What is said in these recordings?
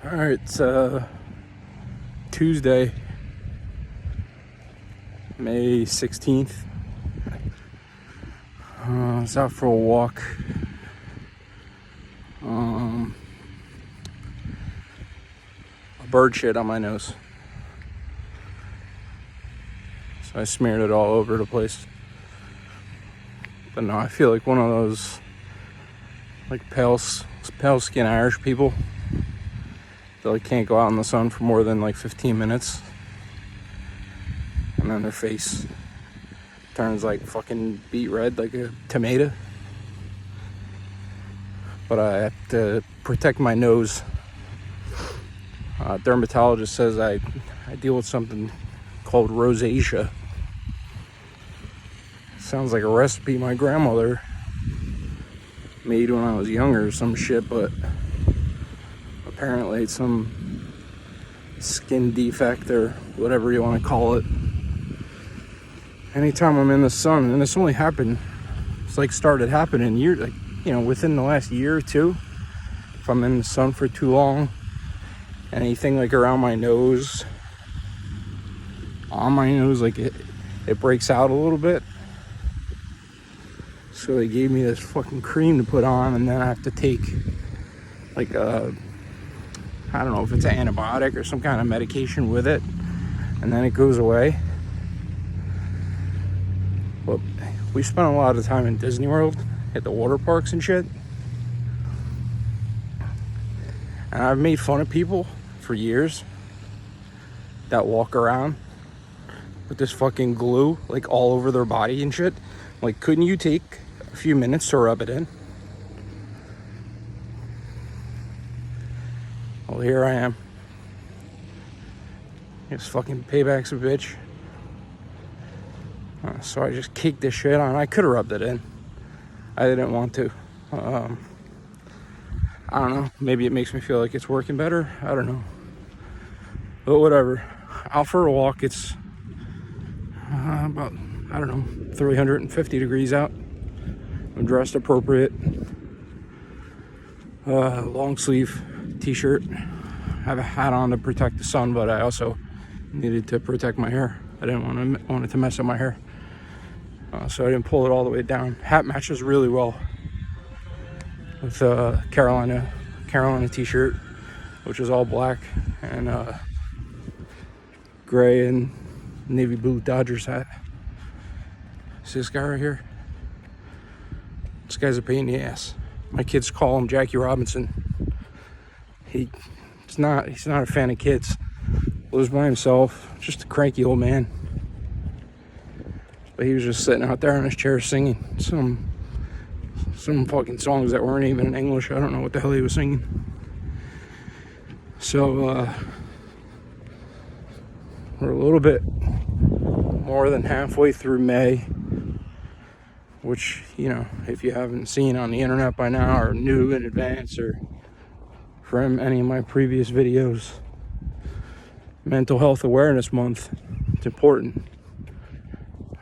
All right, it's Tuesday, May 16th. I was out for a walk. A bird shit on my nose. So I smeared it all over the place. But no, I feel like one of those like pale skin Irish people that like can't go out in the sun for more than like 15 minutes. And then their face turns like fucking beet red like a tomato. But I have to protect my nose. Dermatologist says I deal with something called rosacea. Sounds like a recipe my grandmother made when I was younger or some shit, but apparently it's some skin defect or whatever you want to call it. Anytime I'm in the sun, and this only happened, it's like started happening within the last year or two. If I'm in the sun for too long, anything like around my nose, on my nose, like it breaks out a little bit. So they gave me this fucking cream to put on, and then I have to take like I don't know if it's an antibiotic or some kind of medication with it, and then it goes away. But we spent a lot of time in Disney World at the water parks and shit, and I've made fun of people for years that walk around with this fucking glue like all over their body and shit. Like, couldn't you take a few minutes to rub it in? Well, here I am. This fucking payback's a bitch. So I just caked this shit on. I could have rubbed it in. I didn't want to. I don't know. Maybe it makes me feel like it's working better. I don't know. But whatever. Out for a walk. It's about, 350 degrees out. I'm dressed appropriate. Long sleeve t-shirt. I have a hat on to protect the sun, but I also needed to protect my hair. I didn't want it to mess up my hair. So I didn't pull it all the way down. Hat matches really well with Carolina t-shirt, which is all black, and gray and navy blue Dodgers hat. See this guy right here? This guy's a pain in the ass. My kids call him Jackie Robinson. He's not a fan of kids. Lives by himself, just a cranky old man. But he was just sitting out there in his chair singing some fucking songs that weren't even in English. I don't know what the hell he was singing. So we're a little bit more than halfway through May, which, if you haven't seen on the internet by now or knew in advance or from any of my previous videos, Mental Health Awareness Month. It's important.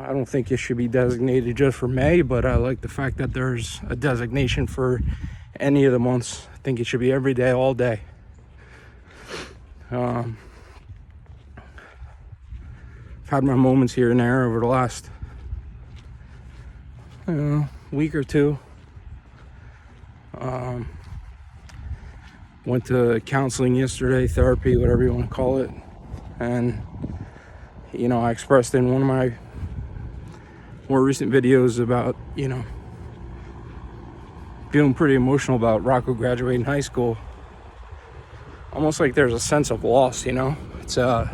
I don't think it should be designated just for May, but I like the fact that there's a designation for any of the months. I think it should be every day, all day. I've had my moments here and there over the last week or two. Went to counseling yesterday, therapy, whatever you want to call it. And, I expressed in one of my more recent videos about, feeling pretty emotional about Rocco graduating high school. Almost like there's a sense of loss, It's not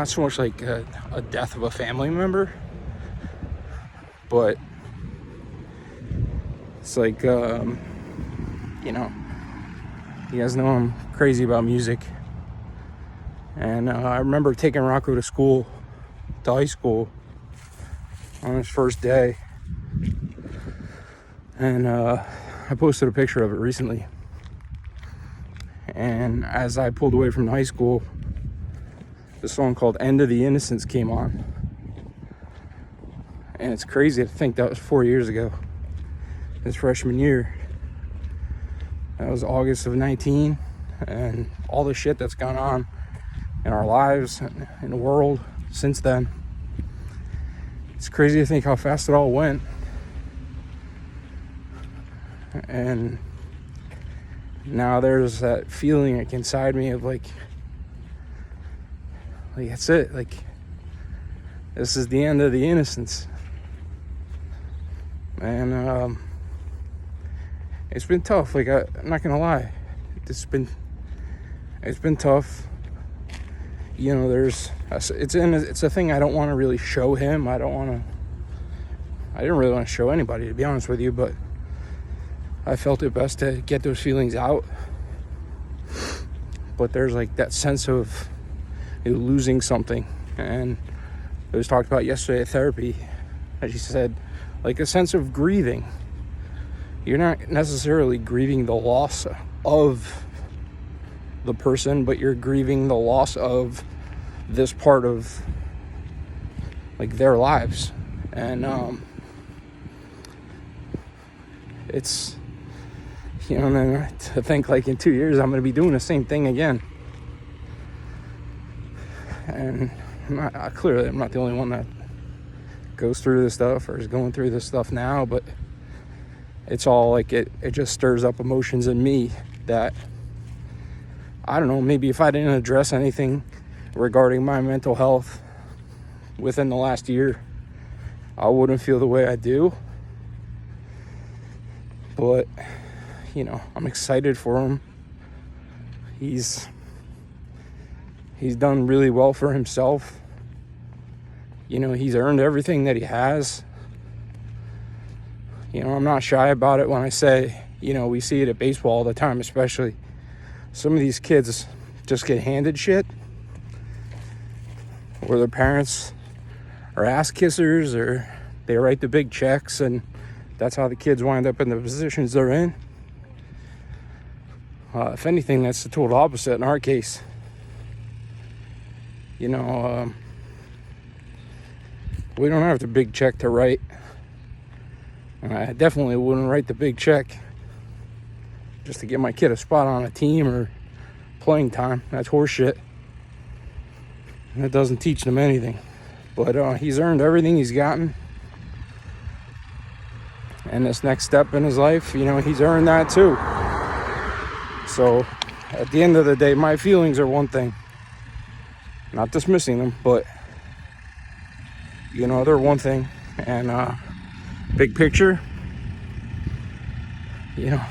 so much like a death of a family member, but it's like, you guys know I'm crazy about music. And I remember taking Rocco to high school, on his first day. And I posted a picture of it recently. And as I pulled away from high school, the song called End of the Innocence came on. And it's crazy to think that was 4 years ago, his freshman year. That was August of 19, and all the shit that's gone on in our lives and in the world since then. It's crazy to think how fast it all went. And now there's that feeling like inside me of like that's it. Like, this is the end of the innocence. And it's been tough. Like, I'm not gonna lie, it's been tough. You know, it's a thing I don't want to really show him. I didn't really want to show anybody, to be honest with you, but I felt it best to get those feelings out. But there's like that sense of losing something, and it was talked about yesterday at therapy, as she said, like a sense of grieving. You're not necessarily grieving the loss of the person, but you're grieving the loss of this part of like their lives. And it's, you know, and then to think like in 2 years I'm going to be doing the same thing again. And clearly I'm not the only one that goes through this stuff or is going through this stuff now, but it's all like it just stirs up emotions in me that, I don't know, maybe if I didn't address anything regarding my mental health within the last year, I wouldn't feel the way I do. But, you know, I'm excited for him. He's done really well for himself. You know, he's earned everything that he has. You know, I'm not shy about it when I say, you know, we see it at baseball all the time, especially. Some of these kids just get handed shit, or their parents are ass kissers, or they write the big checks, and that's how the kids wind up in the positions they're in. If anything, that's the total opposite in our case. You know, we don't have the big check to write. And I definitely wouldn't write the big check just to get my kid a spot on a team or playing time. That's horseshit. And it doesn't teach them anything. But he's earned everything he's gotten. And this next step in his life, you know, he's earned that too. So at the end of the day, my feelings are one thing. Not dismissing them, but, you know, they're one thing. And big picture, you know,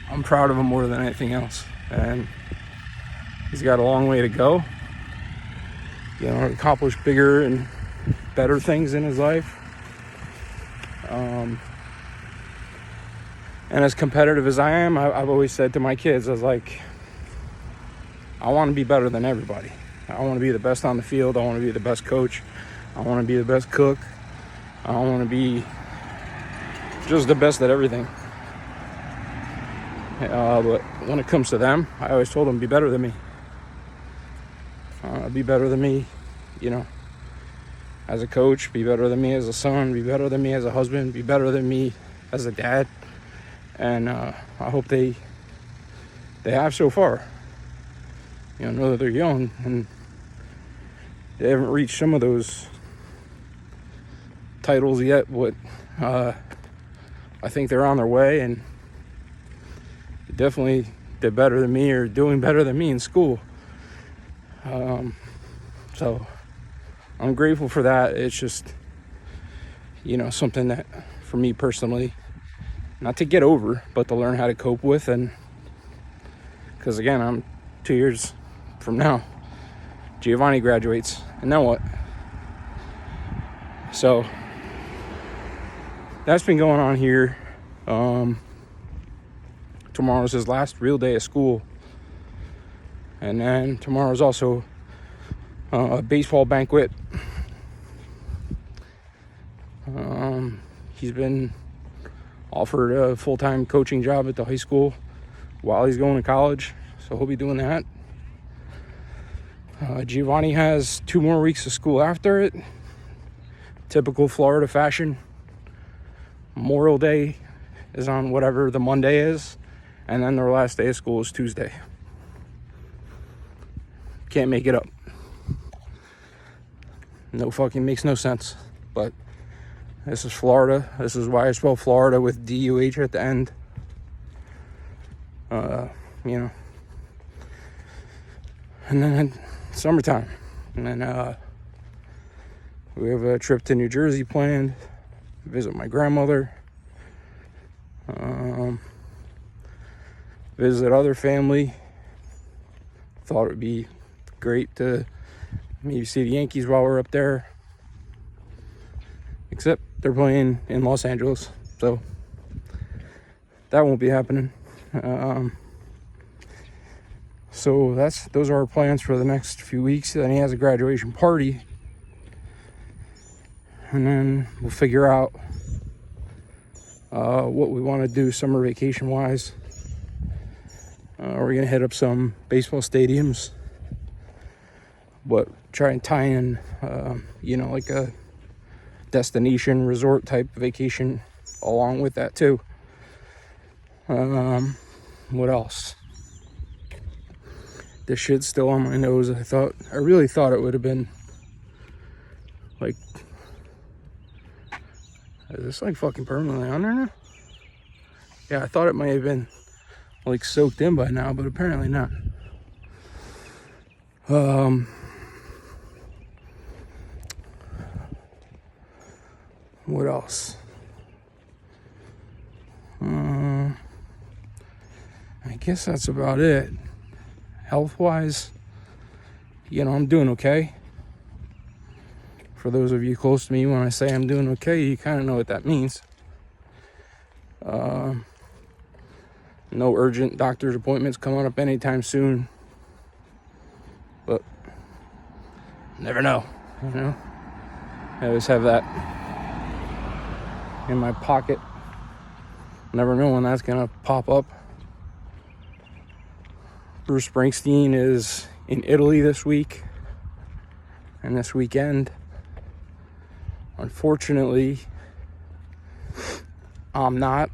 I'm proud of him more than anything else. And he's got a long way to go, you know, accomplish bigger and better things in his life. And as competitive as I am, I've always said to my kids, I was like, I want to be better than everybody. I want to be the best on the field. I want to be the best coach. I want to be the best cook. I want to be just the best at everything. But when it comes to them, I always told them, be better than me. Be better than me, you know, as a coach. Be better than me as a son. Be better than me as a husband. Be better than me as a dad. And I hope they have so far. You know that they're young and they haven't reached some of those titles yet, but I think they're on their way, and definitely did better than me or doing better than me in school. So I'm grateful for that. It's just, you know, something that for me personally, not to get over, but to learn how to cope with. And because again, I'm 2 years from now, Giovanni graduates, and now what? So that's been going on here. Tomorrow's his last real day of school, and then tomorrow's also a baseball banquet. He's been offered a full-time coaching job at the high school while he's going to college, so he'll be doing that. Giovanni has 2 more weeks of school after it. Typical Florida fashion. Memorial Day is on whatever the Monday is, And then their last day of school is Tuesday. Can't make it up. No fucking makes no sense. But this is Florida. This is why I spell Florida with D-U-H at the end. You know. And then summertime. And then we have a trip to New Jersey planned. Visit my grandmother. Visit other family. Thought it would be great to maybe see the Yankees while we're up there. Except they're playing in Los Angeles, so that won't be happening. So those are our plans for the next few weeks. Then he has a graduation party, and then we'll figure out what we want to do summer vacation wise. We're gonna hit up some baseball stadiums, but try and tie in, like a destination resort type vacation along with that too. What else? This shit's still on my nose. I really thought it would have been like, is this like fucking permanently on there now? Yeah, I thought it might have been like soaked in by now, but apparently not. What else? I guess that's about it. Health-wise, I'm doing okay. For those of you close to me, when I say I'm doing okay, you kind of know what that means. No urgent doctor's appointments coming up anytime soon. But never know, I always have that in my pocket. Never know when that's gonna pop up. Bruce Springsteen is in Italy this week and this weekend. Unfortunately, I'm not.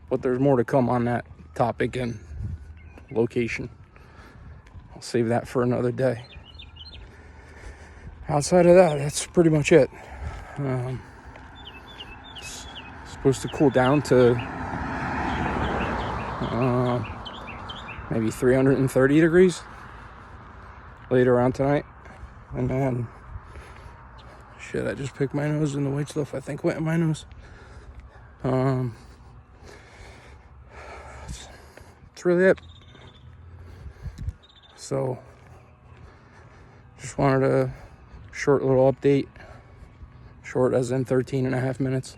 But there's more to come on that topic and location. I'll save that for another day. Outside of that, that's pretty much it. It's supposed to cool down to maybe 330 degrees later on tonight. And then, shit, I just picked my nose and the white stuff I think went in my nose. That's really it. So, just wanted a short little update. Short as in 13 and a half minutes.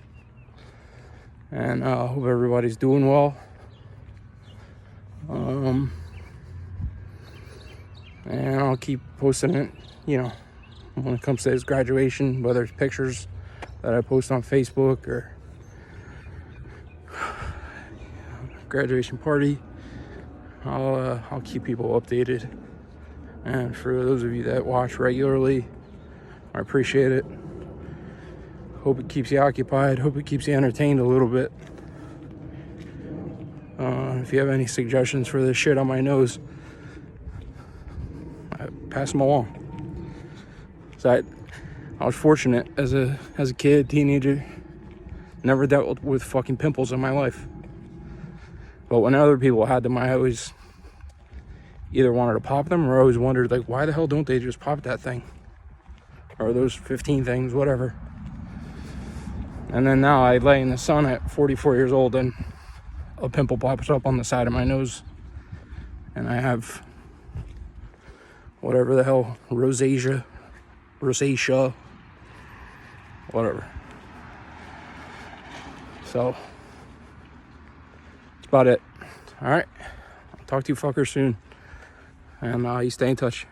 And hope everybody's doing well. And I'll keep posting it, when it comes to his graduation, whether it's pictures that I post on Facebook or graduation party. I'll keep people updated. And for those of you that watch regularly, I appreciate it. Hope it keeps you occupied. Hope it keeps you entertained a little bit. If you have any suggestions for this shit on my nose, pass them along. So I was fortunate as a kid, teenager, never dealt with fucking pimples in my life. But when other people had them, I always either wanted to pop them or I always wondered, like, why the hell don't they just pop that thing? Or those 15 things, whatever. And then now I lay in the sun at 44 years old and a pimple pops up on the side of my nose. And I have whatever the hell, rosacea, whatever. So, that's about it. All right. I'll talk to you fuckers soon. And you stay in touch.